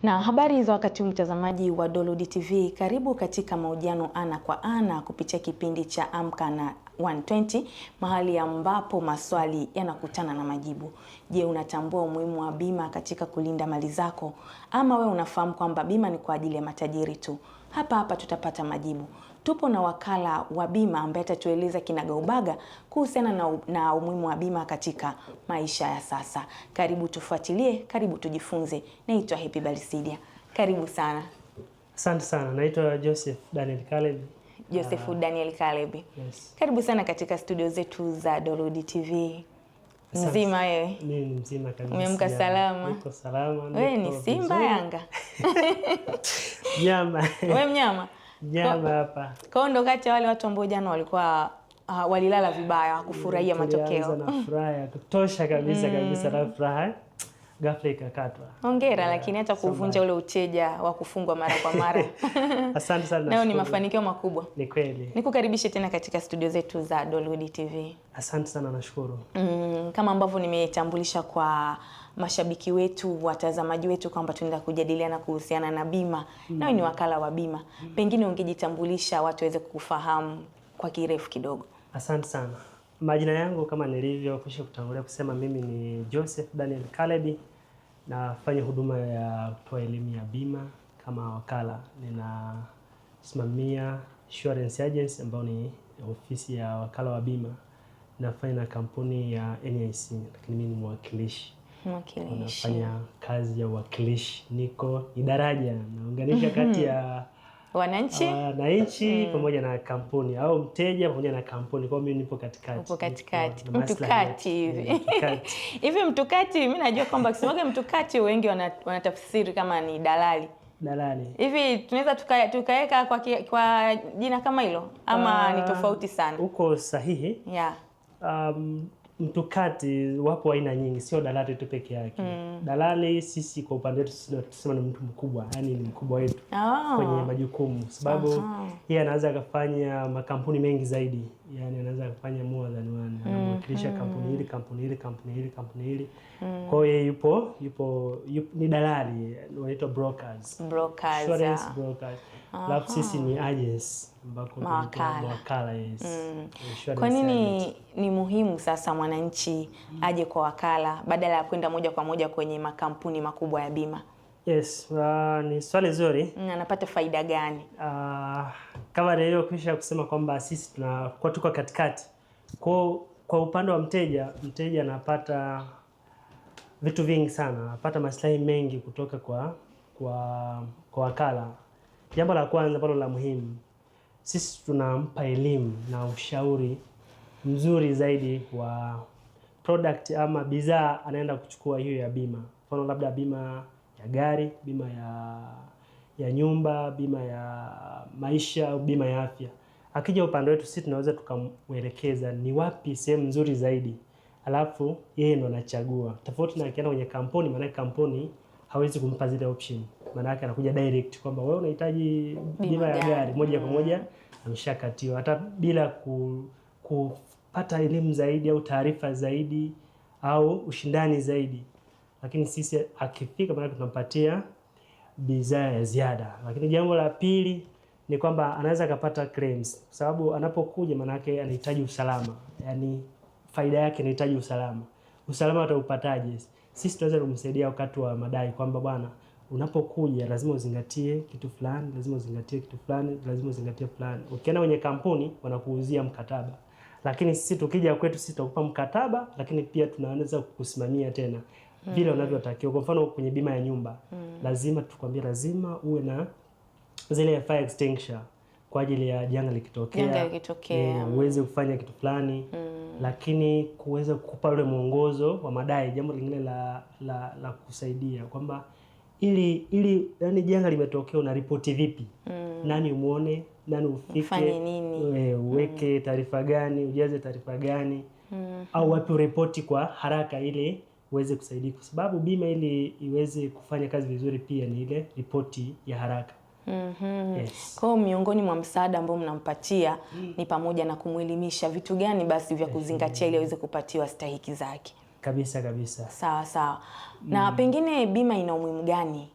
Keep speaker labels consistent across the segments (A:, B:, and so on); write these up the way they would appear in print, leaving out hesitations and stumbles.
A: Na habari za wakati mtazamaji wa Dolody TV, karibu katika mahojiano ana kwa ana kupitia kipindi cha Amka na 120, mahali ambapo maswali yanakutana na majibu. Je, unatambua umuhimu wa bima katika kulinda mali zako, ama we unafahamu kwamba bima ni kwa ajili ya matajiri tu? Hapa tutapata majibu. Tupo na wakala wa bima ambaye atatueleza kinagaubaga kuhusiana na umuhimu wa bima katika maisha ya sasa. Karibu tufuatilie, karibu tujifunze. Naitwa Happy Balisidia. Karibu sana.
B: Asante sana. Naitwa Joseph Daniel Caleb.
A: Joseph Daniel Caleb.
B: Yes.
A: Karibu sana katika studio zetu za Dolody TV. Mzima wewe?
B: Mimi ni mzima kabisa.
A: Umeamka salama?
B: Niko salama.
A: Wewe ni Simba Yanga?
B: Nyama.
A: Wewe mnyama?
B: Nyama hapa.
A: Kwa ndo kati ya wale watu ambao jana walikuwa walilala vibaya kufurahia matokeo.
B: Na furaha ya kutosha kabisa kabisa, na furaha ghafla ikakatwa.
A: Hongera, lakini hata kuvunja ule uteja wa kufungwa mara kwa mara.
B: Asante sana.
A: Nayo ni mafanikio makubwa.
B: Ni kweli.
A: Nikukaribishe tena katika studio zetu za Dolody TV.
B: Asante sana, nashukuru.
A: Kama ambavyo nimetambulisha kwa mashabiki wetu, watazamaji wetu, kwamba tunaenda kujadiliana kuhusiana na bima. Nawe ni wakala wa bima. Pengine ungejitambulisha watu waweze kukufahamu kwa kirefu kidogo.
B: Asante sana. Majina yangu kama nilivyokwisha kutangulia kusema, mimi ni Joseph Daniel Caleb. Nafanya huduma ya kutoa elimu ya bima kama wakala. Ninasimamia Insurance Agency ambayo ni ofisi ya wakala wa bima. Nafanya na kampuni ya NIC, lakini mimi ni mwakilishi. Nafanya kazi ya uwakilishi. Ni daraja naunganisha kati ya wananchi pamoja na kampuni, au mteja pamoja na kampuni. Kwa mimi nipo katikati.
A: Upo katikati. Mtukati hivi. Hivi mtukati, mimi najua kwamba ukisemaga mtukati wengi wanatafsiri kama ni dalali. Dalali. Hivi tunaweza tukaweka kwa jina kama hilo, ama ni tofauti sana?
B: Uko sahihi.
A: Yeah.
B: Mtukati wapo aina nyingi, sio dalali tu peke yake. Dalali sisi kwa upande wetu tunasema ni mtu mkubwa, yani ni mkubwa wetu kwenye majukumu, sababu yeye anaweza akafanya makampuni mengi zaidi, yani anaweza akafanya more than one. Anawakilisha kampuni hili. Kwa hiyo yupo ni dalali, wanaitwa brokers. Insurance brokers. Alafu sisi ni agents ambako wakala. Yes.
A: Kwa nini ni muhimu sasa mwananchi aje kwa wakala badala ya kwenda moja kwa moja kwenye makampuni makubwa ya bima?
B: Yes, ni swali zuri.
A: Anapata faida gani?
B: Kama nilivyokwisha kusema kwamba sisi tuko katikati. Kwa upande wa mteja anapata vitu vingi sana, anapata maslahi mengi kutoka kwa wakala. Jambo la kwanza ambalo la muhimu, sisi tunampa elimu na ushauri mzuri zaidi wa product ama bidhaa anaenda kuchukua hiyo ya bima. Mfano labda bima ya gari, bima ya nyumba, bima ya maisha au bima ya afya. Akija upande wetu sisi tunaweza tukamwelekeza ni wapi sehemu nzuri zaidi. Alafu yeye ndo anachagua. Tofauti na akienda kwenye kampuni, maana kampuni hawezi kumpa zile option. Maana yake anakuja direct kwamba wewe unahitaji bima ya gari, moja kwa moja ameshakatiwa, hata bila kupata elimu zaidi au taarifa zaidi au ushindani zaidi. Lakini sisi akifika, maana tunampatia bidhaa ya ziada. Lakini jambo la pili ni kwamba anaweza kupata claims, kwa sababu anapokuja maana yake anahitaji usalama. Yaani faida yake inahitaji usalama. Usalama utaupataje? Sisi tunaweza kumsaidia wakati wa madai kwamba bwana, unapokuja lazima uzingatie kitu fulani, lazima uzingatie kitu fulani, lazima uzingatie fulani. Ukienda kwenye kampuni wanakuuzia mkataba. Lakini sisi tukija kwetu sisi tutakupa mkataba, lakini pia tunaweza kukusimamia tena vile unavyotakiwa. Kwa mfano kwenye bima ya nyumba, lazima tukwambie lazima uwe na zile fire extinguisher kwa ajili ya janga likitokea. Uweze kufanya kitu fulani. Lakini kuweza kukupa ule mwongozo wa madai, jambo lingine la kusaidia kwamba ili yani janga limetokea unaripoti vipi? Nani umuone, nani ufike, uweke taarifa gani, ujaze taarifa gani, au wapi uripoti kwa haraka ili uweze kusaidia, kwa sababu bima ili iweze kufanya kazi vizuri pia ni ile ripoti ya haraka. Yes.
A: Kwa miongoni mwa msaada ambao mnampatia ni pamoja na kumuelimisha vitu gani basi vya kuzingatia ili aweze kupatiwa stahiki zake.
B: Kabisa.
A: Sawa. Na pengine bima ina umuhimu gani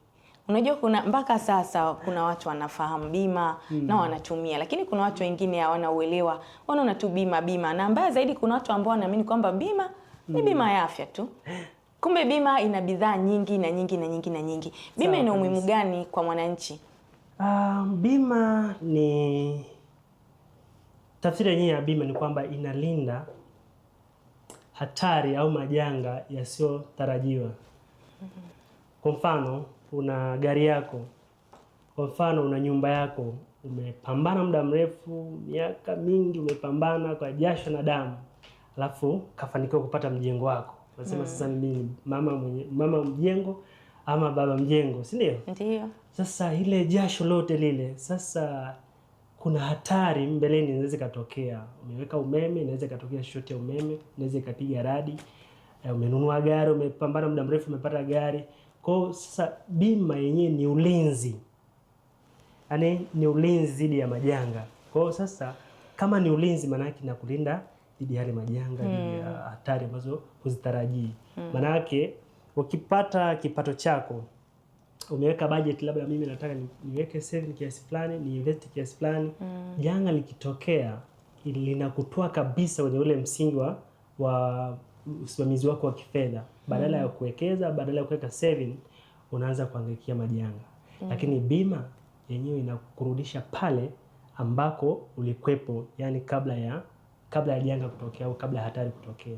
A: Unajua kuna mpaka sasa kuna watu wanafahamu bima na wanatumia, lakini kuna watu wengine hawana uelewa, wanaona tu bima, na mbaya zaidi kuna watu ambao wanaamini kwamba bima ni bima ya afya tu. Kumbe bima ina bidhaa nyingi na nyingi na nyingi na nyingi. Bima ina umuhimu gani kwa mwananchi?
B: Bima ni, tafsiri yenyewe ya bima ni kwamba inalinda hatari au majanga yasiyotarajiwa. Kwa mfano, una gari yako, kwa mfano una nyumba yako, umepambana muda mrefu, miaka mingi umepambana kwa jasho na damu, alafu kafanikiwa kupata mjengo wako. Unasema sasa mimi mama mjengo ama baba mjengo, si ndio?
A: Ndio.
B: Sasa ile jasho lote lile, sasa kuna hatari mbeleni inaweza katokea. Umeweka umeme, inaweza katokea shoti ya umeme, inaweza ikapiga radi. Umenunua gari, umepambana muda mrefu, umepata gari. Kwa sasa bima yenyewe ni ulinzi. Yaani ni ulinzi dhidi ya majanga. Kwa sasa kama ni ulinzi, maana yake inakulinda dhidi ya majanga, dhidi ya hatari ambazo huzitarajii. Maana yake ukipata kipato chako, umeweka budget, labda mimi nataka niweke saving kiasi fulani, ni invest kiasi fulani, janga likitokea linakutoa kabisa kwenye ule msingi wa usimamizi wako wa kifedha. Badala ya kuwekeza, badala ya kuweka saving, unaanza kuangaikia majanga. Lakini bima yenyewe inakurudisha pale ambako ulikwepo, yani kabla ya janga kutokea au kabla ya hatari kutokea.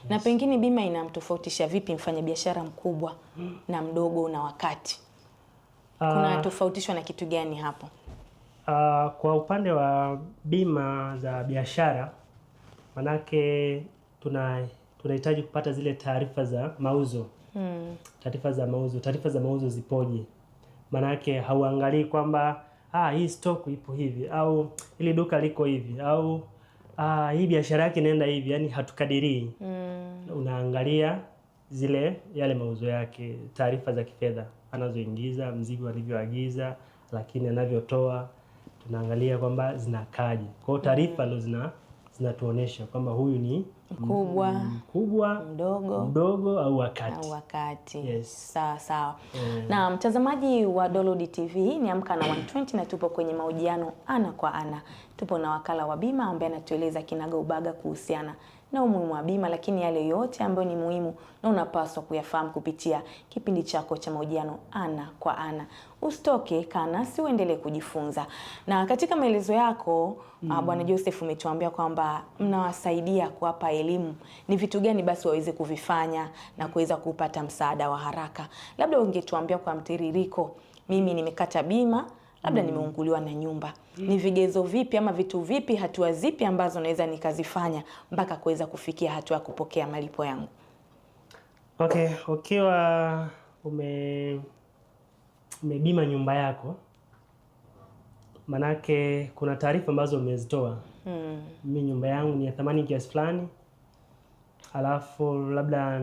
A: Na pengine bima inamtofautisha vipi mfanyabiashara mkubwa na mdogo na wakati? Kuna tofautishwa na kitu gani hapo?
B: Kwa upande wa bima za biashara, manake tunahitaji kupata zile taarifa za mauzo. Taarifa za mauzo zipoje? Manake hauangalii kwamba hii stock ipo hivi, au ili duka liko hivi, au hii biashara yake inaenda hivi, yani hatukadirii. Unaangalia yale mauzo yake, taarifa za kifedha anazoingiza, mzigo alivyoagiza, lakini anavyotoa, tunaangalia kwamba zinakaje. Kwa hiyo taarifa ndo zinatuonesha kwamba huyu ni mkubwa, mdogo au wakati. Yes.
A: Sawa. Na mtazamaji wa Dolody TV, hii ni Amka na 120 na tupo kwenye mahojiano ana kwa ana. Tupo na wakala wa bima ambaye anatueleza kinaga ubaga kuhusiana na umuhimu wa bima, lakini yale yote ambayo ni muhimu na unapaswa kuyafahamu kupitia kipindi chako cha mahojiano ana kwa ana. Usitoke, kaa nasi uendelee kujifunza. Na katika maelezo yako Bwana Joseph, umetuambia kwamba mnawasaidia kuwapa elimu ni vitu gani basi waweze kuvifanya na kuweza kupata msaada wa haraka. Labda ungetuambia kwa mtiririko, mimi nimekata bima, labda nimeunguliwa na nyumba. Ni vigezo vipi ama vitu vipi, hatua zipi ambazo naweza nikazifanya mpaka kuweza kufikia hatua ya kupokea malipo yangu?
B: Okay, ukiwa umebima nyumba yako, manake kuna taarifa ambazo umezitoa. Mimi nyumba yangu ni ya thamani kiasi fulani, alafu labda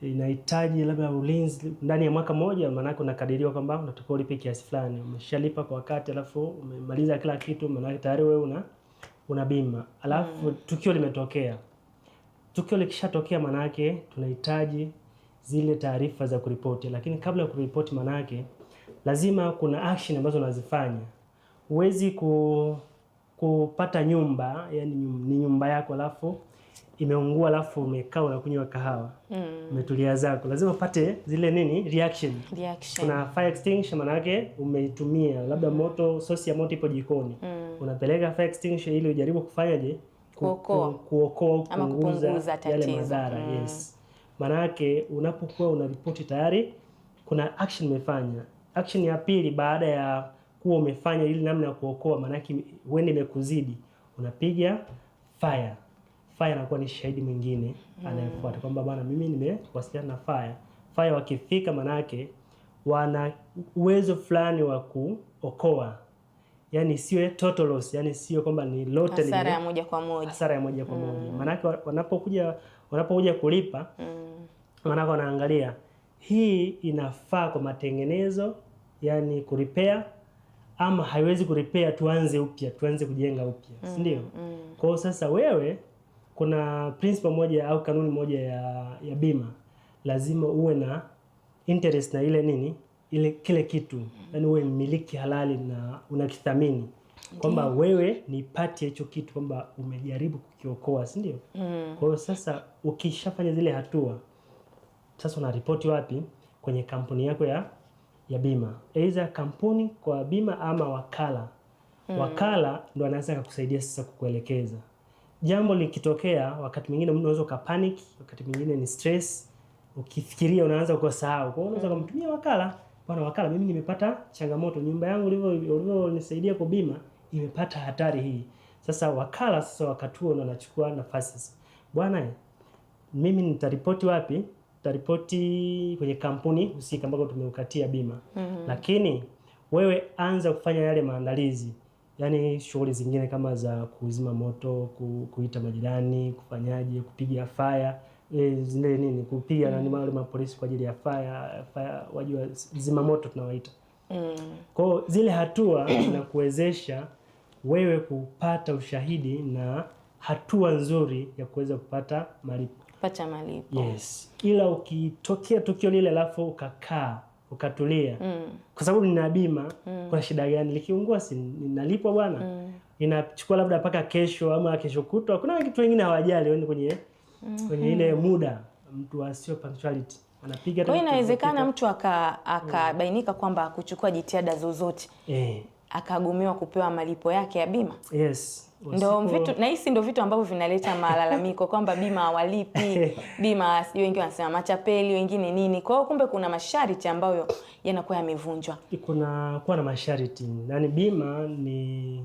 B: inahitaji labda ulinzi ndani ya mwaka mmoja, maana unakadiriwa kwamba unatakiwa ulipe kiasi fulani. Umeshalipa kwa wakati, alafu umemaliza kila kitu, maana tayari wewe una bima. Alafu tukio limetokea. Tukio likishatokea, maana yake tunahitaji zile taarifa za kuripoti. Lakini kabla ya kuripoti, maana yake lazima kuna action ambazo unazifanya. Huwezi kupata nyumba, yani ni nyumba yako, alafu imeungua, alafu umekaa unakunywa kahawa, umetulia zako. Lazima upate zile reaction. Kuna fire extinguisher, maana yake umeitumia, labda source ya moto ipo jikoni. Unapeleka fire extinguisher ili ujaribu kufanyaje? Kuokoa, kupunguza yale madhara. Yes. Maana yake unapokuwa unaripoti tayari kuna action umefanya. Action ya pili baada ya kuwa umefanya ili namna ya kuokoa, maana yake wewe imekuzidi, unapiga fire. Fire inakuwa ni shahidi mwingine anayefuata kwamba bwana, mimi nimewasiliana na fire. Wakifika, maana yake wana uwezo fulani wa kuokoa. Yani sio total loss, yani sio kwamba ni lote
A: hasara ya moja kwa moja.
B: Hasara ya moja kwa moja. Maana yake wanapokuja kulipa, maana yake wanaangalia hii inafaa kwa matengenezo, yani kurepair, ama haiwezi kurepair, tuanze kujenga upya, si ndio? Kwa hiyo sasa wewe, kuna principle moja au kanuni moja ya bima, lazima uwe na interest na ile nini, ile kile kitu, yani uwe mmiliki halali na unakithamini kwamba wewe ni pati ya hicho kitu, kwamba umejaribu kukiokoa, si ndio? Kwa hiyo sasa ukishafanya zile hatua, sasa unaripoti wapi? Kwenye kampuni yako ya bima, aidha kampuni kwa bima ama wakala. Wakala ndo anaweza kukusaidia sasa kukuelekeza. Jambo likitokea, wakati mwingine unaweza ukapanic, wakati mwingine ni stress, ukifikiria unaanza kusahau. Kwa hiyo unaweza kumtumia wakala, bwana wakala, mimi nimepata changamoto, nyumba yangu ulivyonisaidia kwa bima imepata hatari hii. Sasa wakala sasa wakati huo anachukua nafasi. Bwana, mimi nitaripoti wapi? Nitaripoti kwenye kampuni husika ambako tumeukatia bima. Lakini wewe anza kufanya yale maandalizi. Yaani shughuli zingine kama za kuzima moto, kuita majirani, kufanyaje, kupiga fire, zile nini, kupiga na wale mapolisi kwa ajili ya fire wajua zima moto tunawaita. Kwa hiyo zile hatua zinakuwezesha wewe kupata ushahidi na hatua nzuri ya kuweza kupata malipo. Yes. Ila ukitokea tukio lile alafu ukakaa, ukatulia. Kwa sababu nina bima, kuna shida gani? Likiungua si ninalipwa bwana. Inachukua labda mpaka kesho ama kesho kutwa. Kuna kitu wengine hawajali wende kwenye ile muda, mtu asio punctuality. Anapiga.
A: Kwa hiyo inawezekana mtu akabainika kwamba kuchukua jitihada zozote. Akagumiwa kupewa malipo yake ya bima.
B: Yes.
A: Ndio vitu na hisi ndio vitu ambavyo vinaleta malalamiko kwamba bima hawalipi, bima sio, wengi wanasema machapeli, wengine nini. Kwa hiyo kumbe kuna masharti ambayo yanakuwa yamevunjwa.
B: Kuna masharti. Yaani bima ni,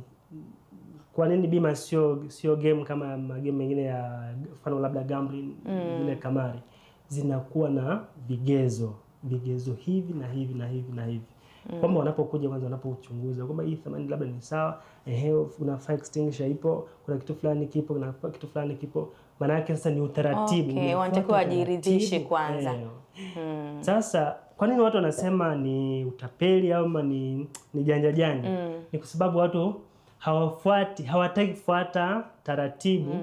B: kwa nini bima sio game kama magame mengine ya mfano labda gambling, ile kamari. Zinakuwa na vigezo hivi na hivi na hivi na hivi. Kwamba wanapokuja kwanza, wanapochunguza kwamba hii thamani labda ni sawa, kuna fire extinguisher ipo, kuna kitu fulani kipo, kuna kitu fulani kipo. Maana yake sasa ni utaratibu.
A: Okay, wanatakiwa wajiridhishe kwanza.
B: Sasa kwa nini watu wanasema ni utapeli au ni janja? Ni kwa sababu watu hawataki kufuata taratibu.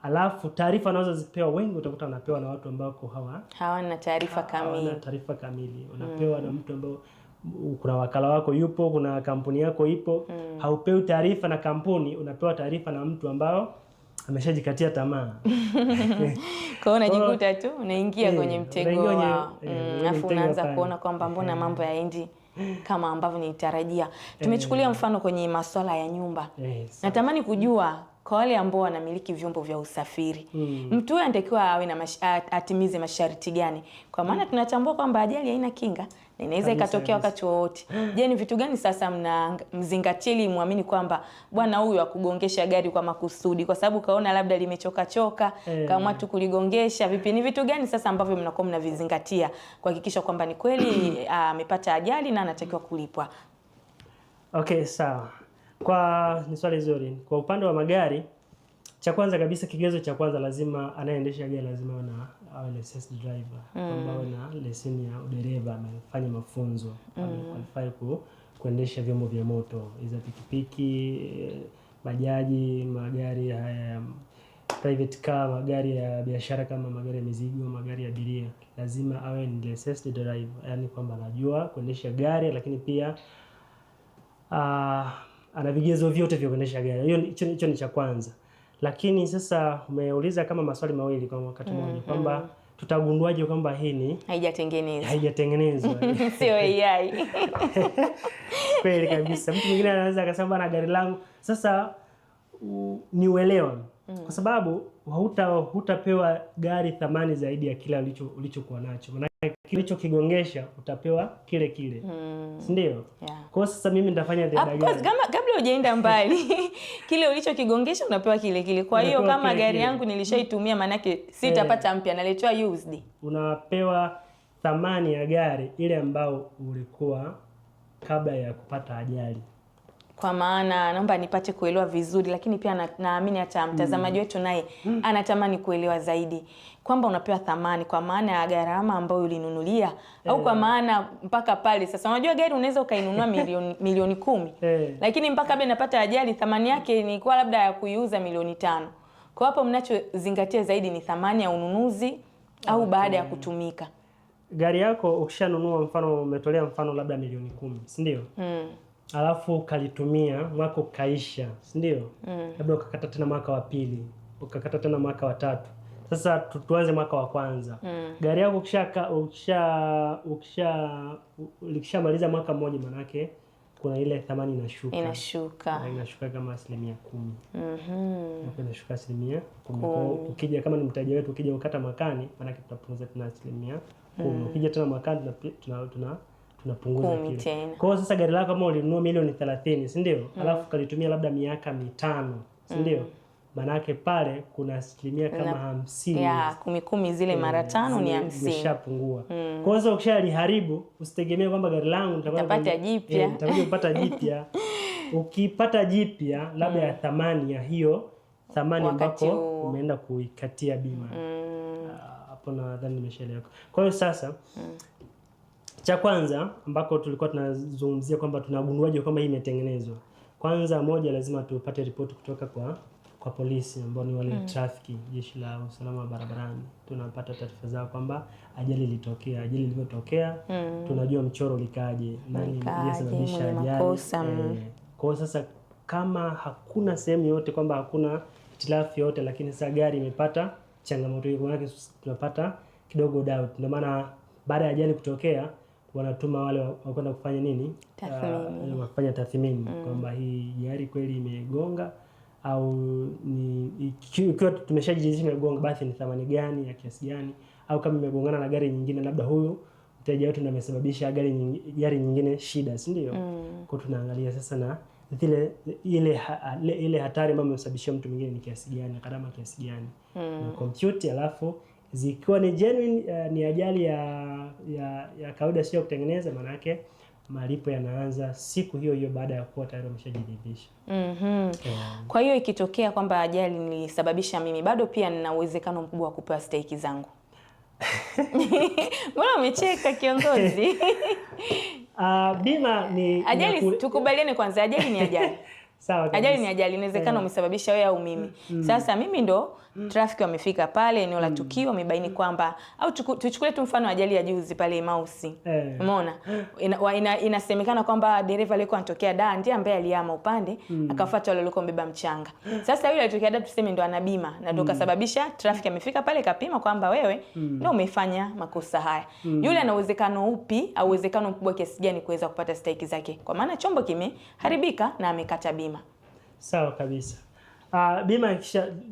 B: Alafu taarifa wanazozipewa wengi utakuta wanapewa na watu ambao
A: hawana taarifa
B: kamili. Unapewa na mtu ambao kuna wakala wako yupo, kuna kampuni yako ipo. Haupewi taarifa na kampuni, unapewa taarifa na mtu ambao ameshajikatia tamaa.
A: Kwa hiyo unajikuta tu unaingia kwenye mtego wao. Alafu unaanza kuona kwamba mbona mambo yaendi kama ambavyo nilitarajia. Tumechukulia mfano kwenye masuala ya nyumba. Natamani kujua kwa wale ambao wanamiliki vyombo vya usafiri, mtu huyo anatakiwa awe na atimize masharti gani? Kwa maana tunatambua kwamba ajali haina kinga na inaweza ikatokea wakati wowote. Je, ni vitu gani sasa mzingatie ili muamini kwamba bwana huyu akugongesha gari kwa makusudi kwa sababu kaona labda limechoka kama tu kuligongesha vipi? Ni vitu gani sasa ambavyo mnakuwa mnavizingatia kuhakikisha kwamba ni kweli amepata ajali na anatakiwa kulipwa?
B: Okay, sawa. Ni swali zuri. Kwa upande wa magari, cha kwanza kabisa, kigezo cha kwanza, lazima anayeendesha gari lazima awe licensed driver, kwamba awe na leseni ya udereva, amefanya mafunzo, amequalify kuendesha vyombo vya moto, hizo pikipiki, bajaji, magari ya private car, magari ya biashara kama magari ya mizigo, magari ya abiria. Lazima awe ni licensed driver, yani kwamba anajua kuendesha gari, lakini pia ana vigezo vyote vya kuendesha gari. Hicho ni cha kwanza. Lakini sasa umeuliza kama maswali mawili kwa wakati mmoja, kwamba tutagunduaje kwamba hii ni haijatengenezwa.
A: Sio AI.
B: Kweli kabisa. Mtu mwingine anaweza akasema bana, gari langu sasa ni uelewa. Kwa sababu hutapewa gari thamani zaidi ya kile ulichokuwa nacho. Maana kilichokigongesha utapewa kile. Si ndio? Kwa sasa mimi nitafanya gari.
A: Kabla hujaenda mbali, kile ulichokigongesha unapewa kile. Kwa hiyo kama gari yangu nilishaitumia, maana yake sitapata mpya, naletwa used.
B: Unapewa thamani ya gari ile ambao ulikuwa kabla ya kupata ajali.
A: Kwa maana naomba nipate kuelewa vizuri, lakini pia naamini hata mtazamaji wetu naye anatamani kuelewa zaidi kwamba unapewa thamani kwa maana ya gharama ambayo ulinunulia au kwa maana mpaka pale. Sasa unajua gari unaweza ukainunua milioni 10, lakini mpaka kabla inapata ajali thamani yake ni kwa labda ya kuiuza milioni 5. Kwa hapo mnachozingatia zaidi ni thamani ya ununuzi au baada ya kutumika.
B: gari yako ukishanunua, mfano umetolea mfano labda milioni 10, si ndio? Alafu ukalitumia mwaka ukaisha, si ndio? Labda ukakata tena mwaka wa pili, ukakata tena mwaka wa tatu. Sasa tuanze mwaka wa kwanza. Gari yako ukishamaliza mwaka mmoja, manake kuna ile thamani inashuka kama 10%. Inashuka 10%. Ukija kama ni mteja wetu, ukija ukata mwakani, manake tutapunguza tena 10%. Ukija tena mwakani tunapunguza kile. Kwa hiyo sasa gari lako kama ulinunua milioni 30, si ndio? Alafu kalitumia labda miaka 5, si ndio? Manake pale kuna 50% kama 50.
A: Ya 10 zile mara 5 ni 50.
B: Zimeshapungua. Kwa hiyo ukishaliharibu usitegemee kwamba gari langu
A: nitapata jipya.
B: Nitakuja kupata jipya. Ukipata jipya labda ya thamani ya hiyo thamani ambako umeenda kuikatia bima. Hapo nadhani nimeshaeleweka. Kwa hiyo sasa cha kwanza ambako tulikuwa tunazungumzia kwamba tunagunduaje kwamba hii imetengenezwa. Kwanza moja, lazima tupate ripoti kutoka kwa polisi ambao ni wale trafiki, jeshi la usalama barabarani. Tunapata taarifa zao kwamba ajali ilitokea. Ajali ilipotokea tunajua mchoro likaje, nani aliyesababisha ajali. Kwa sasa kama hakuna sehemu yote kwamba hakuna hitilafu yote, lakini sasa gari imepata changamoto hiyo, kwa maana tunapata kidogo doubt. Ndio maana baada ya ajali kutokea wanatuma wale wakwenda kufanya nini? Wafanya tathmini kwamba hii gari kweli imegonga au ni ikiwa tumeshajiridhisha imegonga, basi ni thamani gani, ya kiasi gani, au kama imegongana na gari nyingine, labda huyu mteja wetu ndiye amesababisha gari nyingine shida, si ndio? Kwa tunaangalia sasa na ile hatari ambayo imesababisha mtu mwingine ni kiasi gani, gharama kiasi gani, na compute. Alafu zikiwa ni genuine, ni ajali ya kawaida, sio kutengeneza, maana yake malipo yanaanza siku hiyo hiyo baada ya kuwa tayari umeshajiridhisha.
A: Kwa hiyo ikitokea kwamba ajali nilisababisha mimi, bado pia nina uwezekano mkubwa wa kupewa stake zangu. Mbona umecheka kiongozi?
B: Bima ni
A: ajali, tukubaliane kwanza, ajali ni ajali.
B: Sawa.
A: Ajali ni ajali, inawezekana umesababisha wewe au mimi. Sasa mimi ndo traffic wamefika pale eneo la tukio, wamebaini kwamba, au tuchukue tu mfano ajali ya juzi pale Mausi. Umeona? Inasemekana kwamba dereva alikuwa anatokea Dar ndiye ambaye aliama upande, akafuata wale walikuwa wamebeba mchanga. Sasa yule alitokea Dar, tuseme ndo ana bima na ndo kasababisha traffic amefika pale kapima kwamba wewe ndio umefanya makosa haya. Yule ana uwezekano upi au uwezekano mkubwa kiasi gani kuweza kupata stake zake? Kwa maana chombo kimeharibika na amekata bima.
B: Sawa kabisa. Bima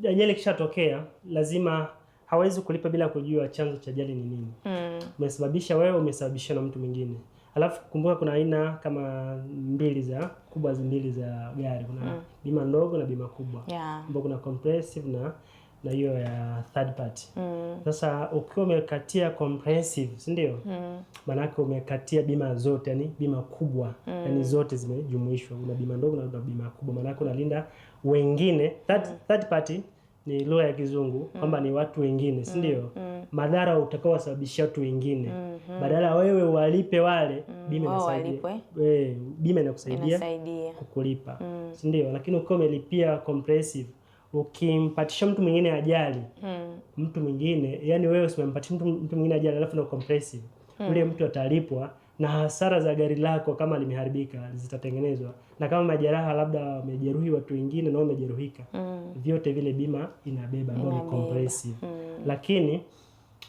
B: ajali ikishatokea, lazima hawezi kulipa bila kujua chanzo cha ajali ni nini. Umesababisha wewe, umesababishwa na mtu mwingine. Alafu kumbuka kuna aina kama mbili za gari. Kuna bima ndogo na bima kubwa. Ambapo kuna comprehensive na hiyo ya third party. Sasa ukiwa umekatia comprehensive, si ndio? Maana yake umekatia bima zote, yani bima kubwa. Yani zote zimejumuishwa. Una bima ndogo na bima kubwa. Maana yake unalinda wengine. Third party ni lugha ya Kizungu kwamba ni watu wengine, si ndio? Madhara utakaowasababishia watu wengine. Badala wewe walipe wale, bima inasaidia. Bima inakusaidia kukulipa. Si ndio? Lakini ukiwa umelipia comprehensive, ukimpatisha mtu mwingine ajali, mtu mwingine, yani wewe usimpatishe mtu mwingine ajali alafu na comprehensive, ule mtu atalipwa na hasara za gari lako kama limeharibika zitatengenezwa, na kama majeraha labda wamejeruhi watu wengine na wamejeruhika, vyote vile bima inabeba, ndio ni comprehensive. Lakini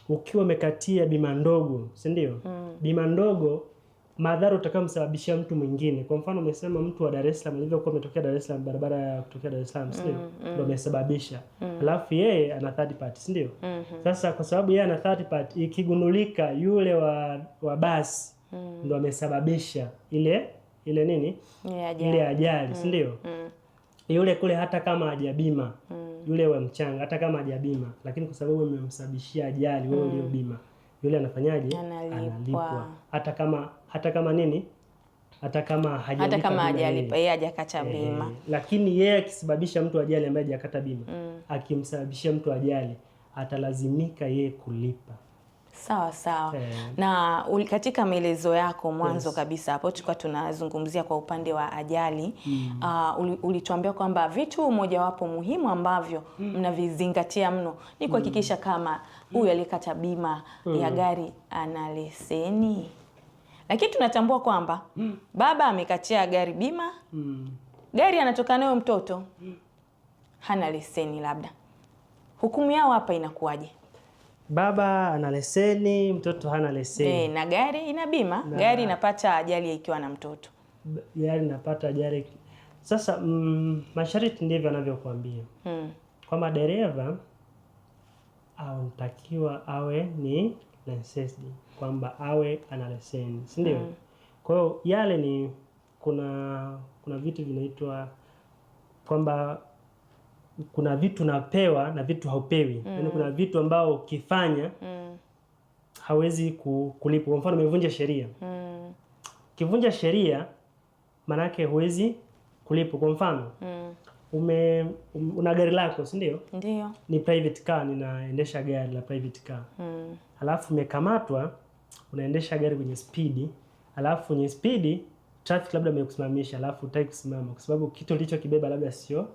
B: ukiwa umekatia bima ndogo, si ndio? Bima ndogo, madhara utakayomsababishia mtu mwingine. Kwa mfano umesema mtu wa Dar es Salaam alivyokuwa umetokea Dar es Salaam, barabara ya kutokea Dar es Salaam, sio? Ndio amesababisha. Alafu yeye ana third party, si ndio? Sasa kwa sababu yeye ana third party, ikigundulika yule wa basi ndio amesababisha ile nini? Ile ajali, si ndio? Yule kule hata kama hajabima, yule wa mchanga hata kama hajabima, lakini kwa sababu umemsababishia ajali wewe ulio bima, yule anafanyaje? Analipwa. Hata kama nini? Hata kama hajalipa, yeye hajakata bima. Lakini yeye akisababisha mtu ajali ambaye hajakata bima, akimsababishia mtu ajali, atalazimika yeye kulipa.
A: Sawa sawa. Na katika maelezo yako mwanzo kabisa hapo tulikuwa tunazungumzia kwa upande wa ajali. Ulituambia kwamba vitu mojawapo muhimu ambavyo mnavizingatia mno ni kuhakikisha kama huyu alikata bima ya gari ana leseni. Lakini tunatambua kwamba baba amekatia gari bima, gari anatoka nayo mtoto, hana leseni labda. Hukumu yao hapa inakuwaje?
B: Baba ana leseni, mtoto hana leseni.
A: Na gari ina bima, gari inapata ajali ikiwa na mtoto.
B: Gari inapata ajali. Sasa masharti ndivyo anavyokuambia. Kwamba dereva anatakiwa awe ni licensed, kwamba awe ana leseni, si ndio? Kwa hiyo yale ni kuna vitu vinaitwa kwamba kuna vitu napewa na vitu haupewi. Yaani kuna vitu ambao ukifanya hawezi kulipa. Kwa mfano umevunja sheria. Ukivunja sheria maana yake huwezi kulipa. Kwa mfano una gari lako, si ndio?
A: Ndio.
B: Ni private car, ninaendesha gari la private car. Alafu umekamatwa unaendesha gari kwenye speed. Alafu kwenye speed traffic labda imekusimamisha, alafu hutaki kusimama kwa sababu kitu ulichokibeba labda sio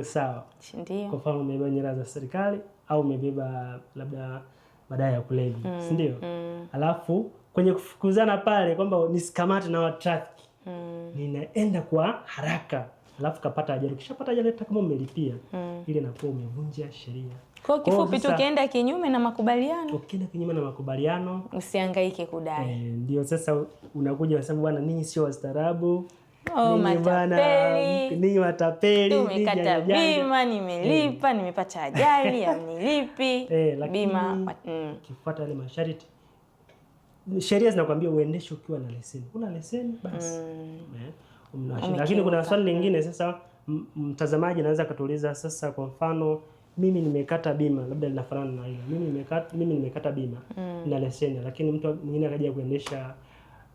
B: sawa.
A: Ndio.
B: Kwa mfano umebeba nyaraka za serikali au umebeba labda madawa ya kulevya, si ndio? Alafu kwenye kufukuzana pale kwamba nisikamate na wa traffic. Ninaenda kwa haraka. Alafu kapata ajali. Ukishapata ajali hata kama umelipia, ile inakuwa umevunja sheria.
A: Kwa kifupi tukienda kinyume na makubaliano.
B: Ukienda kinyume na makubaliano,
A: usihangaike kudai.
B: Ndio sasa unakuja unasema bwana ninyi sio wastaarabu.
A: Matapeli.
B: Ninyi watapeli.
A: Tumekata bima, nimelipa, nimepata ajali, amnilipi. Bima
B: kifuata yale masharti. Sheria zinakwambia uendeshe ukiwa na leseni. Una leseni basi. Lakini kuna swali lingine sasa mtazamaji anaweza kutuuliza sasa, kwa mfano mimi nimekata bima labda linafanana na hilo. Mimi nimekata bima na leseni, lakini mtu mwingine akaja kuendesha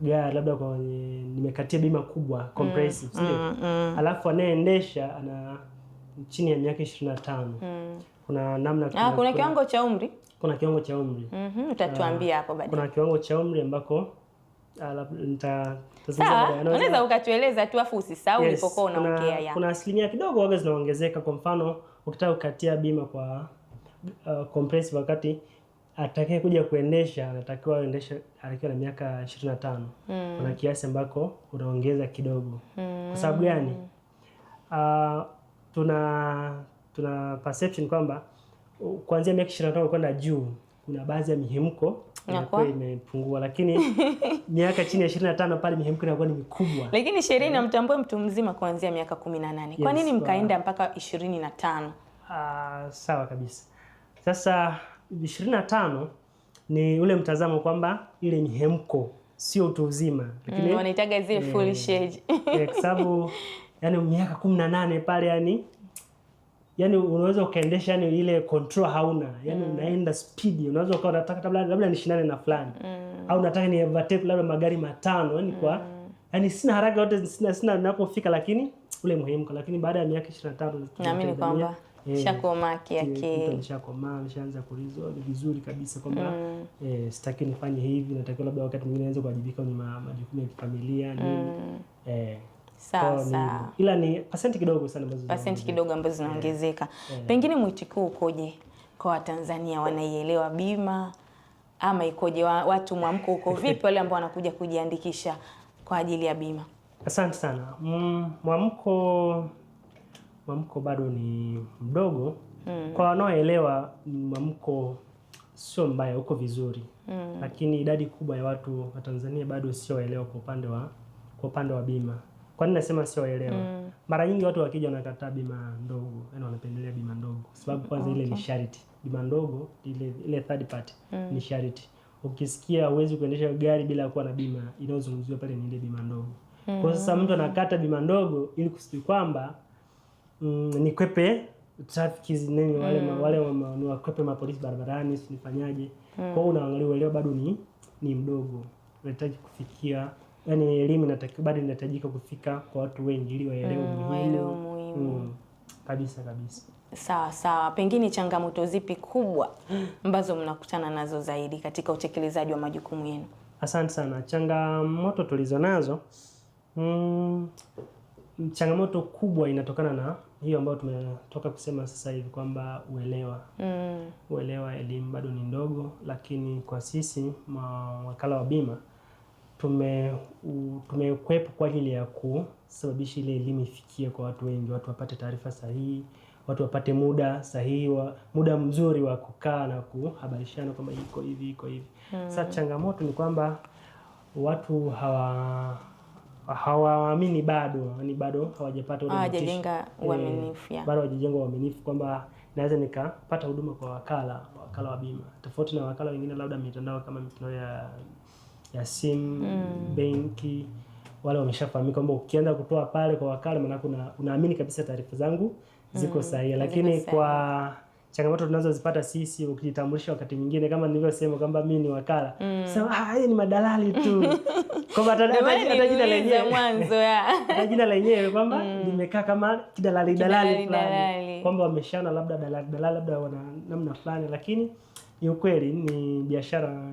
B: gari labda kwa nimekatia bima kubwa comprehensive, sio? Alafu anayeendesha ana chini ya miaka 25. Kuna namna
A: kuna kiwango cha umri?
B: Kuna kiwango cha umri.
A: Utatuambia hapo baadaye.
B: Kuna kiwango cha umri ambako
A: unaweza ukatueleza tu afu usisahau ulipokuwa unaongea.
B: Kuna asilimia kidogo waga zinaongezeka. Kwa mfano ukitaka kukatia bima kwa comprehensive, wakati atakaye kuja kuendesha anatakiwa aendeshe akiwa na miaka 25. Kuna kiasi ambako unaongeza kidogo. Kwa sababu gani? Tuna perception kwamba kuanzia miaka 25 kwenda juu kuna baadhi ya mihemko inakuwa imepungua, lakini miaka chini ya 25 pale mihemko inakuwa ni mikubwa.
A: Lakini sheria inamtambua mtu mzima kuanzia miaka 18. Kwa nini mkaenda mpaka 25?
B: Sawa kabisa. Sasa 25 ni ule mtazamo kwamba ile mihemko sio utu uzima, lakini
A: wanaitaga zile foolish age.
B: Kwa sababu yani miaka 18 pale yani unaweza ukaendesha yani ile control hauna. Yani unaenda speed, unaweza ukawa unataka labda nishindane na fulani. Au nataka ni overtake labda magari 5, yani kwa yani sina haraka yote, sina ninapofika, lakini ule muhimu. Lakini baada ya miaka 25
A: naamini kwamba shakomaa kiakili.
B: Shakomaa, nishaanza kuresolve vizuri kabisa kwamba sitaki nifanye hivi, natakiwa labda wakati mwingine nianze kuwajibika kwenye majukumu ya familia
A: Sawa.
B: Ila ni percent kidogo ambazo
A: zinaongezeka. Pengine mwitikio ukoje kwa Watanzania, wanaielewa bima ama ikoje? Watu mwamko uko vipi wale ambao wanakuja kujiandikisha kwa ajili ya bima?
B: Asante sana. Mwamko bado ni mdogo. Kwa wanaoelewa mwamko sio mbaya, uko vizuri. Lakini idadi kubwa ya watu wa Tanzania bado sio waelewa kwa upande wa bima. Kwa nini nasema sio waelewa? Mara nyingi watu wakija wanakataa bima ndogo, yani wanapendelea bima ndogo kwa sababu kwanza ile ni sharti. Bima ndogo ile third party ni sharti. Ukisikia huwezi kuendesha gari bila kuwa na bima, inayozungumziwa pale ni ile bima ndogo. Kwa sasa mtu anakata bima ndogo ili kusudi kwamba nikwepe traffic nini, wale wakwepe mapolisi barabarani, sinifanyaje. Kwa hiyo unaangalia uelewa bado ni mdogo. Unahitaji kufikia, yani elimu bado inahitajika kufika kwa watu wengi ili waelewe muhimu. Kabisa.
A: Sawa sawa, pengine changamoto zipi kubwa ambazo mnakutana nazo zaidi katika utekelezaji wa majukumu yenu?
B: Asante sana. Changamoto tulizo nazo, changamoto kubwa inatokana na hiyo ambayo tumetoka kusema sasa hivi kwamba uelewa elimu bado ni ndogo, lakini kwa sisi mawakala wa bima tumekuwepo kwa ajili ya kusababisha ile elimu ifikie kwa watu wengi, watu wapate taarifa sahihi, watu wapate muda sahihi, muda mzuri wa kukaa na kuhabarishana kwamba iko hivi. Sasa changamoto ni kwamba watu hawaamini bado, yani bado hawajapata ule
A: hawajajenga uaminifu.
B: Bado hawajajenga uaminifu kwamba naweza nikapata huduma kwa wakala wa bima. Tofauti na wakala wengine labda mitandao kama mitandao ya simu, benki, wale wameshafahamika kwamba ukianza kutoa pale kwa wakala maana unaamini kabisa taarifa zangu ziko sahihi. Lakini kwa changamoto tunazozipata sisi, ukijitambulisha wakati mwingine kama nilivyosema kwamba mimi ni wakala, sema hii ni madalali tu. Kwamba hata jina lenyewe mwanzo hata jina lenyewe kwamba limekaa kama kidalali fulani, kwamba wameshana labda dalali labda wana namna fulani, lakini ni ukweli ni biashara,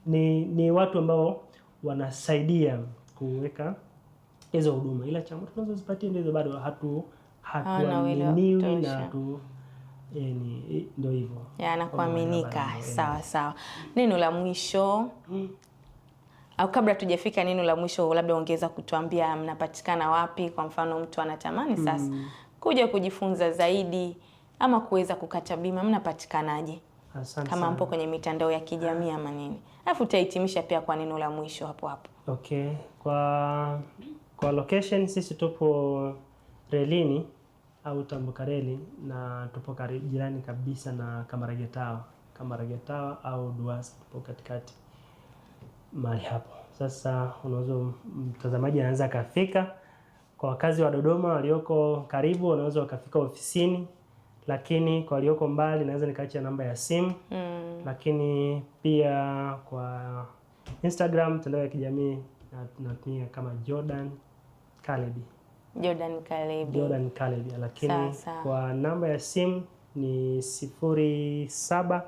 B: ni watu ambao wanasaidia kuweka hizo huduma, ila changamoto tunazozipatia ndizo bado hatuaminiwi na ndio hivyo.
A: Na kuaminika. Sawa sawa. Neno la mwisho au kabla tujafika neno la mwisho, labda ongeza kutuambia mnapatikana wapi? Kwa mfano mtu anatamani sasa kuja kujifunza zaidi ama kuweza kukata bima, mnapatikanaje? Kama mpo kwenye mitandao ya kijamii ama nini? Alafu utahitimisha pia kwa neno la mwisho hapo.
B: Okay. Kwa location sisi tupo relini au Tambukareli, na tupo jirani kabisa na Kambarage Tower au Duasa, tupo katikati mahali hapo. Sasa unaweza mtazamaji anaweza kafika. Kwa wakazi wa Dodoma walioko karibu wanaweza wakafika ofisini, lakini kwa walioko mbali naweza nikaacha namba ya simu. Lakini pia kwa Instagram, mtandao ya kijamii natumia kama Jordan Kalebi, lakini kwa namba ya simu ni 0768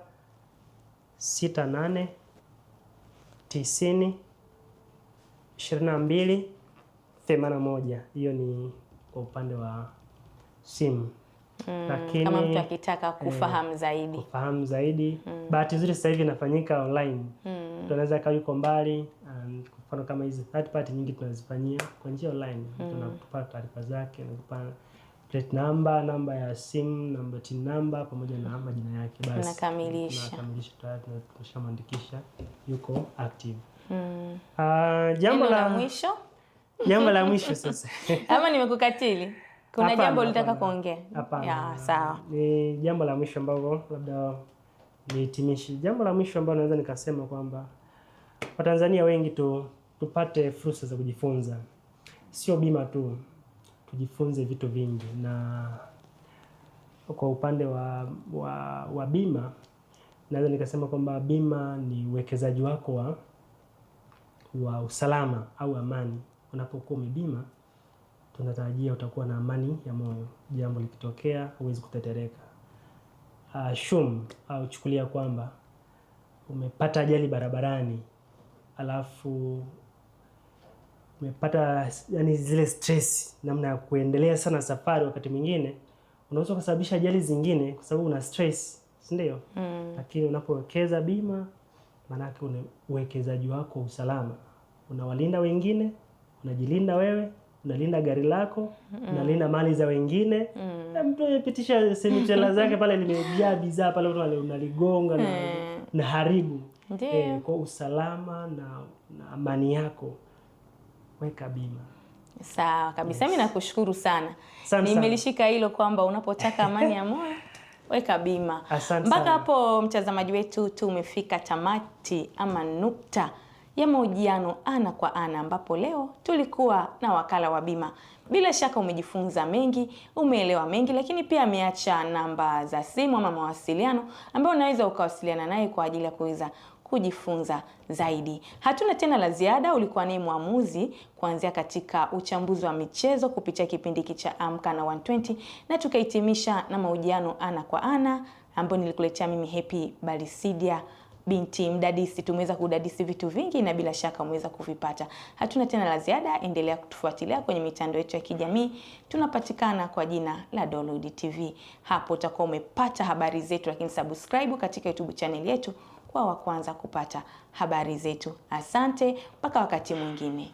B: 90 22 81. Hiyo ni kwa upande wa simu. Lakini
A: kama mtu akitaka kufahamu zaidi, bahati nzuri sasa hivi inafanyika online. Tunaweza kaa yuko mbali, kwa mfano kama hizi third party nyingi tunazifanyia kwa njia online. Tunapata taarifa zake, na plate number, namba ya simu, namba TIN number pamoja na majina yake, basi tunakamilisha
B: tayari, tunashamwandikisha yuko active.
A: Jambo la mwisho sasa. Ama nimekukatili? Kuna jambo litaka kuongea?
B: Hapana.
A: Sawa.
B: Ni jambo la mwisho ambalo labda nihitimishe. Jambo la mwisho ambalo naweza nikasema kwamba Watanzania wengi tupate fursa za kujifunza. Sio bima tu, tujifunze vitu vingi. Na kwa upande wa bima, naweza nikasema kwamba bima ni uwekezaji wako wa usalama au amani. Unapokuwa umebima, tunatarajia utakuwa na amani ya moyo. Jambo likitokea huwezi kutetereka. Au chukulia kwamba umepata ajali barabarani, alafu umepata zile stress, namna ya kuendelea sana safari. Wakati mwingine unaweza kusababisha ajali zingine kwa sababu una stress, si ndio? Lakini unapowekeza bima, maana yake uwekezaji wako wa usalama. Unawalinda wengine, unajilinda wewe, unalinda gari lako, unalinda mali za wengine. Mtu amepitisha semichela zake pale, limejaa bidhaa pale, unaligonga na haribu. Kwa usalama na amani yako, weka bima.
A: Sawa kabisa. Mimi nakushukuru sana. Nimelishika hilo kwamba unapotaka amani ya moyo, weka bima. Mpaka hapo mtazamaji wetu tumefika tamati ama nukta ya mahojiano ana kwa ana, ambapo leo tulikuwa na wakala wa bima. Bila shaka umejifunza mengi, umeelewa mengi, lakini pia ameacha namba za simu ama mawasiliano ambayo unaweza ukawasiliana naye kwa ajili ya kuweza kujifunza zaidi. Hatuna tena la ziada. Ulikuwa naye Mwamuzi kuanzia katika uchambuzi wa michezo kupitia kipindi hiki cha Amka na 120, na tukahitimisha na mahojiano ana kwa ana ambayo nilikuletea mimi Happy Balisidia binti mdadisi. Tumeweza kudadisi vitu vingi na bila shaka umeweza kuvipata. Hatuna tena la ziada. Endelea kutufuatilia kwenye mitandao yetu ya kijamii. Tunapatikana kwa jina la Dolody TV. Hapo utakuwa umepata habari zetu, lakini subscribe katika YouTube channel yetu kwa wa kwanza kupata habari zetu. Asante, mpaka wakati mwingine.